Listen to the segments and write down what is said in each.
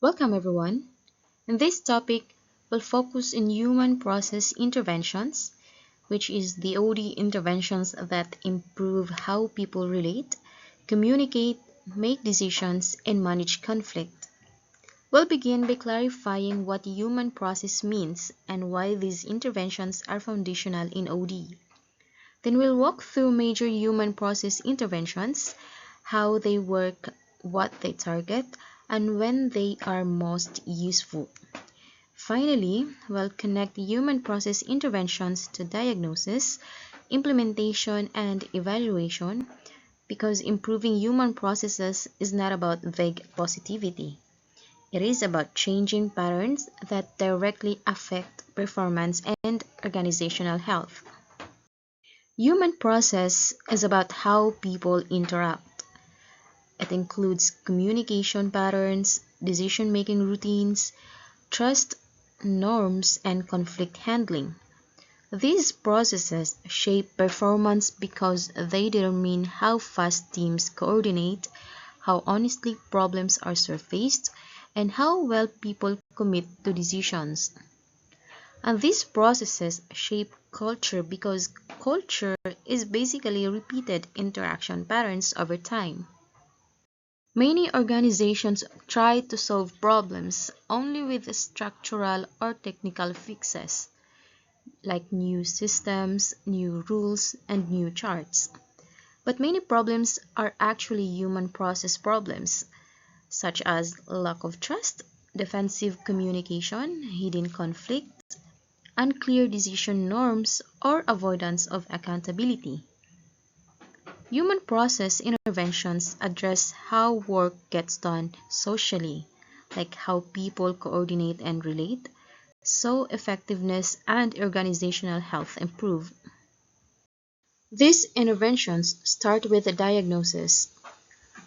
Welcome everyone. In this topic, we'll focus on human process interventions, which is the OD interventions that improve how people relate, communicate, make decisions, and manage conflict. We'll begin by clarifying what human process means and why these interventions are foundational in OD. Then we'll walk through major human process interventions, how they work, what they target, and when they are most useful. Finally, we'll connect human process interventions to diagnosis, implementation, and evaluation because improving human processes is not about vague positivity. It is about changing patterns that directly affect performance and organizational health. Human process is about how people interact. It includes communication patterns, decision-making routines, trust, norms, and conflict handling. These processes shape performance because they determine how fast teams coordinate, how honestly problems are surfaced, and how well people commit to decisions. And these processes shape culture because culture is basically repeated interaction patterns over time. Many organizations try to solve problems only with structural or technical fixes, like new systems, new rules, and new charts. But many problems are actually human process problems, such as lack of trust, defensive communication, hidden conflict, unclear decision norms, or avoidance of accountability. Human process interventions address how work gets done socially, like how people coordinate and relate, so effectiveness and organizational health improve. These interventions start with a diagnosis.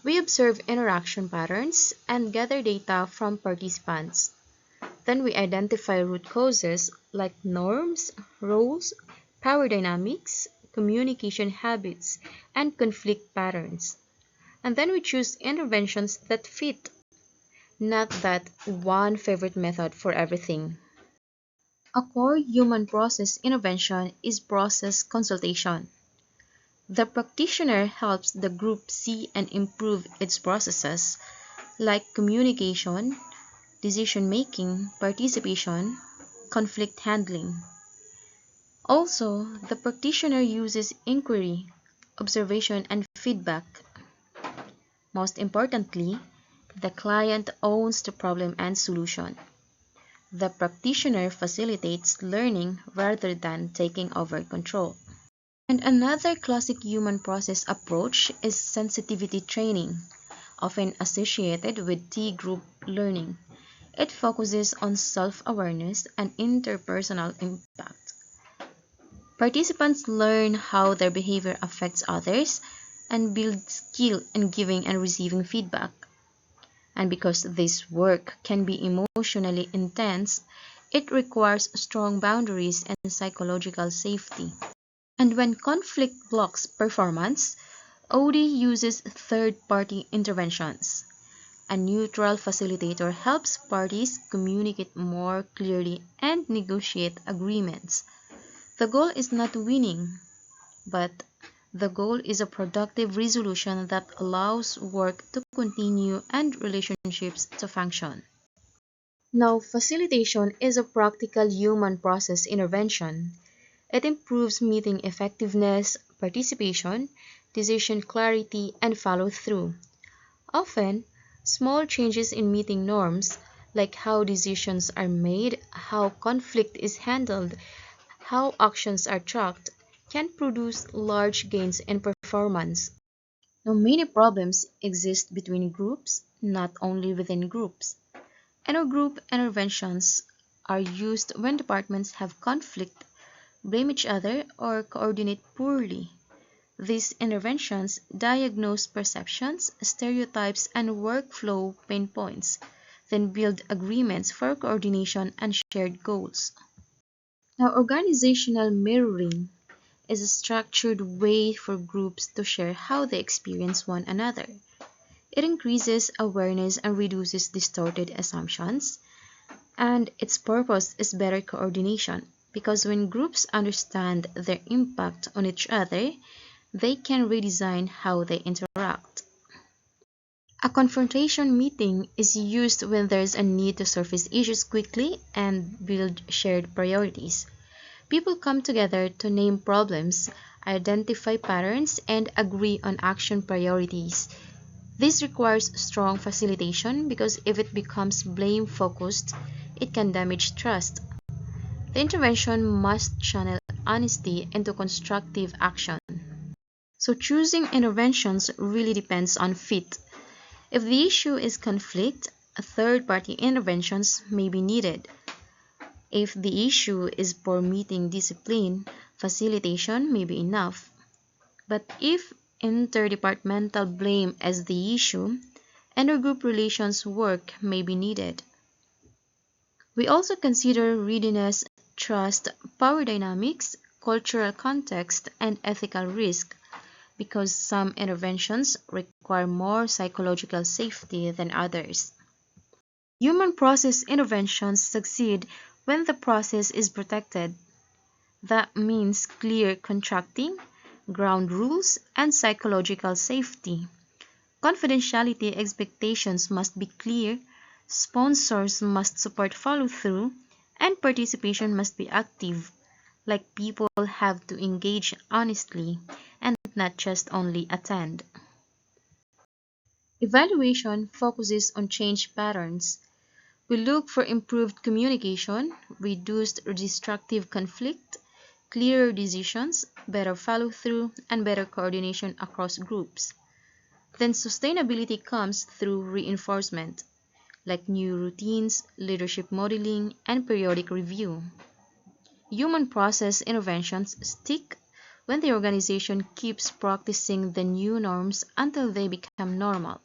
We observe interaction patterns and gather data from participants. Then we identify root causes like norms, roles, power dynamics, communication habits, and conflict patterns. And then we choose interventions that fit, not that one favorite method for everything. A core human process intervention is process consultation. The practitioner helps the group see and improve its processes, like communication, decision making, participation, conflict handling. Also, the practitioner uses inquiry, observation, and feedback. Most importantly, the client owns the problem and solution. The practitioner facilitates learning rather than taking over control. And another classic human process approach is sensitivity training, often associated with T-group learning. It focuses on self-awareness and interpersonal impact. Participants learn how their behavior affects others and build skill in giving and receiving feedback. And because this work can be emotionally intense, it requires strong boundaries and psychological safety. And when conflict blocks performance, OD uses third-party interventions. A neutral facilitator helps parties communicate more clearly and negotiate agreements. The goal is not winning, but the goal is a productive resolution that allows work to continue and relationships to function. Now, facilitation is a practical human process intervention. It improves meeting effectiveness, participation, decision clarity, and follow-through. Often, small changes in meeting norms, like how decisions are made, how conflict is handled, how actions are tracked, can produce large gains in performance. Now, many problems exist between groups, not only within groups. Intergroup interventions are used when departments have conflict, blame each other, or coordinate poorly. These interventions diagnose perceptions, stereotypes, and workflow pain points, then build agreements for coordination and shared goals. Now, organizational mirroring is a structured way for groups to share how they experience one another. It increases awareness and reduces distorted assumptions. And its purpose is better coordination, because when groups understand their impact on each other, they can redesign how they interact. A confrontation meeting is used when there's a need to surface issues quickly and build shared priorities. People come together to name problems, identify patterns, and agree on action priorities. This requires strong facilitation because if it becomes blame focused, it can damage trust. The intervention must channel honesty into constructive action. So choosing interventions really depends on fit. If the issue is conflict, third-party interventions may be needed. If the issue is poor meeting discipline, facilitation may be enough. But if interdepartmental blame is the issue, intergroup relations work may be needed. We also consider readiness, trust, power dynamics, cultural context, and ethical risk because some interventions require more psychological safety than others. Human process interventions succeed when the process is protected. That means clear contracting, ground rules, and psychological safety. Confidentiality expectations must be clear, sponsors must support follow-through, and participation must be active, like people have to engage honestly and not just only attend. Evaluation focuses on change patterns. We look for improved communication, reduced destructive conflict, clearer decisions, better follow-through, and better coordination across groups. Then sustainability comes through reinforcement, like new routines, leadership modeling, and periodic review. Human process interventions stick when the organization keeps practicing the new norms until they become normal.